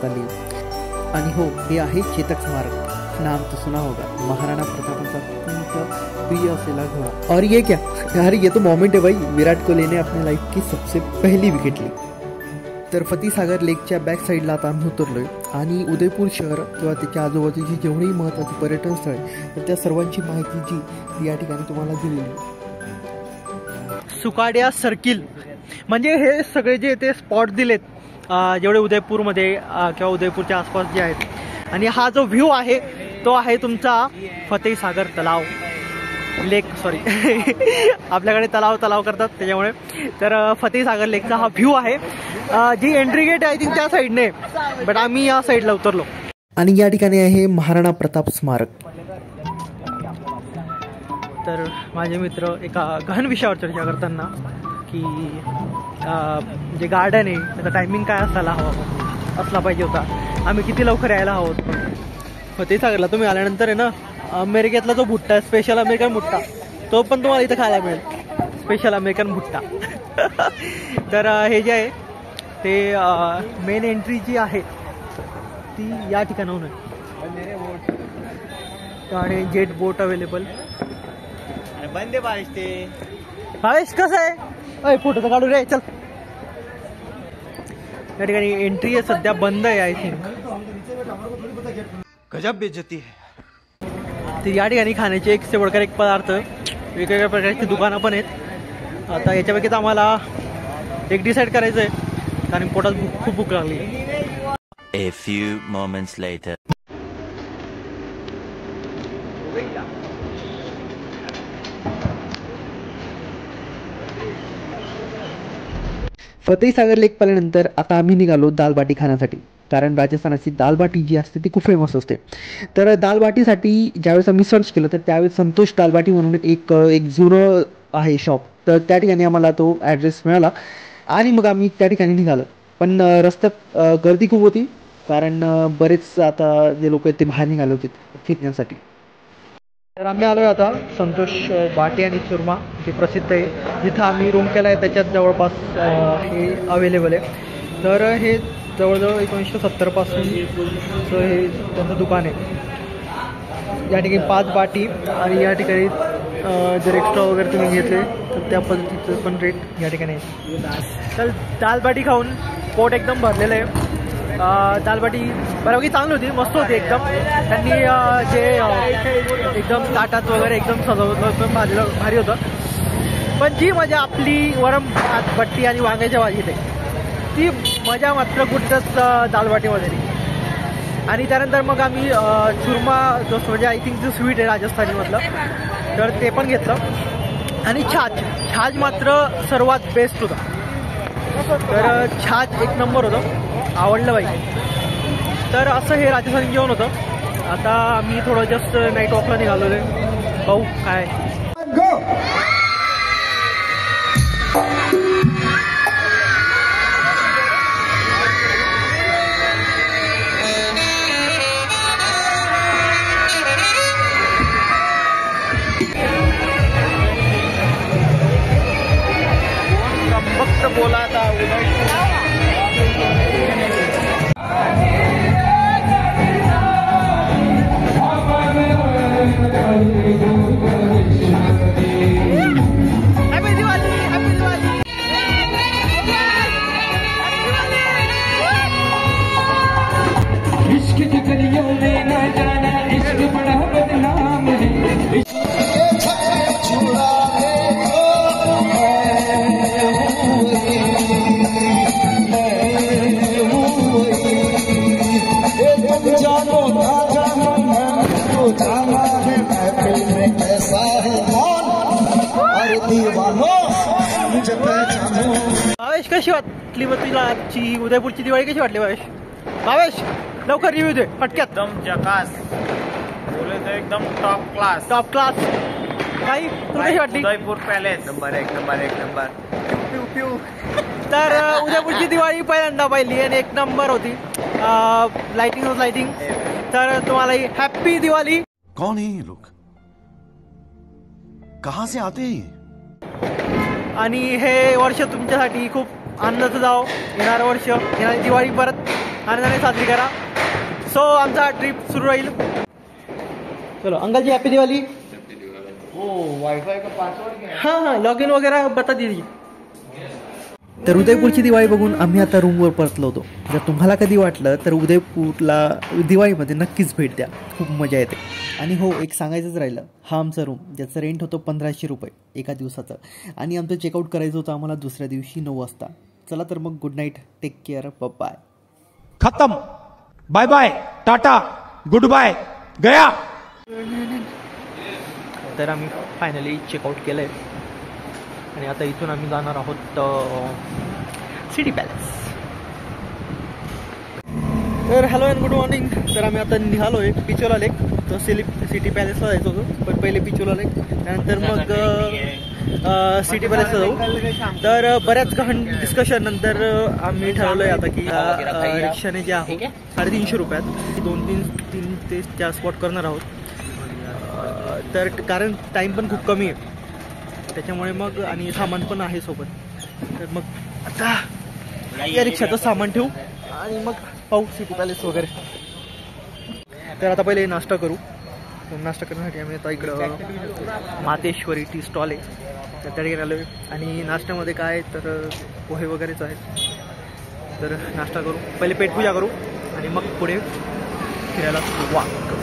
करण्यात आली आहे। आणि हो, हे आहे चेतक स्मारक, नाम तो सुना होगा, महाराणा प्रतापांचा अत्यंत प्रिय असलेला घोडा। और ये क्या यार, ये तो मोमेंट है भाई, विराट कोहली ने अपने लाइफ की सबसे पहली विकेट ली। तर फतेहसागर लेकच्या बॅक साईडला आता आम्ही उतरलोय आणि उदयपूर शहर किंवा त्याच्या आजूबाजूची जेवढी महत्त्वाची पर्यटन स्थळे तर त्या सर्वांची माहिती जी या ठिकाणी तुम्हाला दिलेली आहे। सुकाड्या सर्किल म्हणजे हे सगळे जे ते स्पॉट दिलेत जेवढे उदयपूरमध्ये किंवा उदयपूरच्या आसपास जे आहेत। आणि हा जो व्ह्यू आहे तो आहे तुमचा फतेहसागर तलाव लेक, सॉरी आपल्याकडे तलाव करतात त्याच्यामुळे। तर फतेहसागर लेकचा हा व्ह्यू आहे, जी एंट्री गेट आहे त्या साईडने, बट आम्ही या साईडला उतरलो। आणि या ठिकाणी आहे महाराणा प्रताप स्मारक। तर माझे मित्र एका गहन विषयावर चर्चा करताना की जे गार्डन आहे त्याचा टायमिंग काय असला पाहिजे होता, आम्ही किती लवकर यायला हवं होतं। फतेहसागरला तुम्ही आल्यानंतर आहे ना, अमेरिकेतला जो भुट्टा आहे, स्पेशल अमेरिकन भुट्टा, तो पण तुम्हाला इथं खायला मिळेल, स्पेशल अमेरिकन भुट्टा। तर हे जे आहे ते मेन एंट्री जी आहे ती या ठिकाणाहून आहे आणि जेट बोट अवेलेबल। बंदे बारिश ते भावेश कसं आहे, अय फोटो तर काढू रे चल। या ठिकाणी एंट्री आहे सध्या बंद आहे आय थिंक। गजब बेइज्जती है। तर या ठिकाणी खाण्याचे एक से बडकर एक पदार्थ, वेगवेगळ्या प्रकारची दुकानं पण आहेत। आता याच्यापैकीच आम्हाला एक डिसाईड करायचं आहे कारण पोटात खूप भूक लागली आहे। A few moments later. Fateh Sagar लेक पाहिल्यानंतर आता आम्ही निघालो दालबाटी खाण्यासाठी, कारण राजस्थानाची दालबाटी जी असते ती खूप फेमस असते। तर दालबाटीसाठी ज्यावेळेस आम्ही सर्च केलं तर त्यावेळेस संतोष दालबाटी म्हणून एक जुनं आहे शॉप, तर त्या ठिकाणी आम्हाला तो ॲड्रेस मिळाला आणि मग आम्ही त्या ठिकाणी निघालो। पण रस्त्यात गर्दी खूप होती कारण बरेच आता जे लोक आहेत ते बाहेर निघाले होते फिरण्यासाठी। तर आम्ही आलो आहे आता संतोष बाटी आणि चुरमा, जे प्रसिद्ध आहे, जिथं आम्ही रूम केला आहे त्याच्यात जवळपास हे अवेलेबल आहे। तर हे जवळजवळ 1970 पासूनचं हे त्यांचं दुकान आहे। या ठिकाणी 5 बाटी आणि या ठिकाणी जर एक्स्ट्रा वगैरे तुम्ही घेतले तर त्या पद्धतीचं पण रेट या ठिकाणी आहे। तर दालबाटी खाऊन पोट एकदम भरलेलं आहे। दालबाटी बऱ्यापैकी चांगली होती, मस्त होती एकदम। त्यांनी जे एकदम ताटात वगैरे एकदम सजवलं भारी होतं। पण जी मजा आपली वरम भात बट्टी आणि वांग्याच्या भाजीत आहे ती मजा मात्र कुठंच दालबाटीमध्ये नाही। आणि त्यानंतर मग आम्ही चुरमा जो म्हणजे आय थिंक जो स्वीट आहे राजस्थानीमधलं, तर ते पण घेतलं। आणि छाछ मात्र सर्वात बेस्ट होता। तर छाछ एक नंबर होतं, आवडलं बाई। तर असं हे राजस्थानी जेवण होतं। आता आम्ही थोडं जस्ट नाईट वॉकला निघालो आहे, पाहू काय। फक्त बोला था भावेश कशी वाटली मग तुला आजची उदयपूरची दिवाळी कशी वाटली भावेश? भावेश लवकर रिव्ह्यू दे पटक्यात। एकदम झकास, बोले तो एकदम टॉप क्लास। काही तुला कशी वाटली? उदयपूर पॅलेस एक नंबर पिऊ पिऊ। तर उदयपूरची दिवाळी पहिल्यांदा पाहिली आणि एक नंबर होती, लाइटिंग। तर तुम्हाला हॅप्पी दिवाळी। कौन है ये लोग, कहां से आते हैं? आणि हे वर्ष तुमच्यासाठी खूप आनंदाचं जावं, येणारं वर्ष, येणारी दिवाळी परत आनंदाने साजरी करा. सो आमचा ट्रिप सुरू राहील. चलो अंकल जी हॅपी दिवाळी. वाईफाई का पासवर्ड हाँ लॉग इन वगैरह बता दीजिए. तर उदयपूरची दिवाळी बघून आम्ही आता रूमवर परतलो होतो. जर तुम्हाला कधी वाटलं तर उदयपूरला दिवाळीमध्ये नक्कीच भेट द्या, खूप मजा येते. आणि हो, एक सांगायचंच राहिलं, हा आमचा रूम ज्याचं रेंट होतं 1500 रुपये एका दिवसाचं. आणि आमचं चेकआउट करायचं होतं आम्हाला दुसऱ्या दिवशी 9 वाजता. चला तर मग good night, take care, bye. खत्म, bye bye, tata, goodbye, गया. तर आम्ही फायनली चेकआउट केलं आहे आणि आता इथून आम्ही जाणार आहोत सिटी पॅलेस. तर हॅलो अँड गुड मॉर्निंग. तर आम्ही आता निघालो आहे पिचोला लेक. तर सिटी पॅलेसला जायचं होतं, पण पहिले पिचोला लेक, त्यानंतर मग सिटी पॅलेसला जाऊ. तर बऱ्याच गहन डिस्कशन नंतर आम्ही ठरवलं आहे आता की रिक्षाने जे आहोत 350 रुपयात 2-3 ते 4 स्पॉट करणार आहोत. तर कारण टाईम पण खूप कमी आहे त्याच्यामुळे मग, आणि सामान पण आहे सोबत. तर मग आता या रिक्षाचं सामान ठेवू आणि मग पाहू सिटी पॅलेस वगैरे. तर आता पहिले नाश्ता करू. नाश्ता करण्यासाठी आम्ही आता इकडं मातेश्वरी टी स्टॉल आहे तर त्या ठिकाणी आलो आहे. आणि नाश्त्यामध्ये काय तर पोहे वगैरेच आहे. तर नाश्ता करू, पहिले पेटपूजा करू आणि मग पुढे फिरायला सुरुवात करू.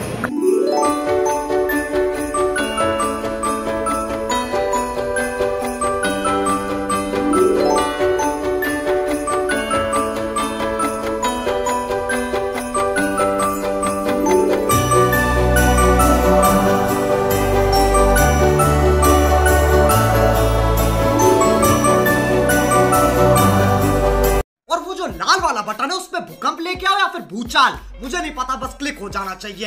लाल वाला बटन है उसपे भूकंप लेके आओ या फिर भूचाल, मुझे नहीं पता, बस क्लिक हो जाना चाहिए.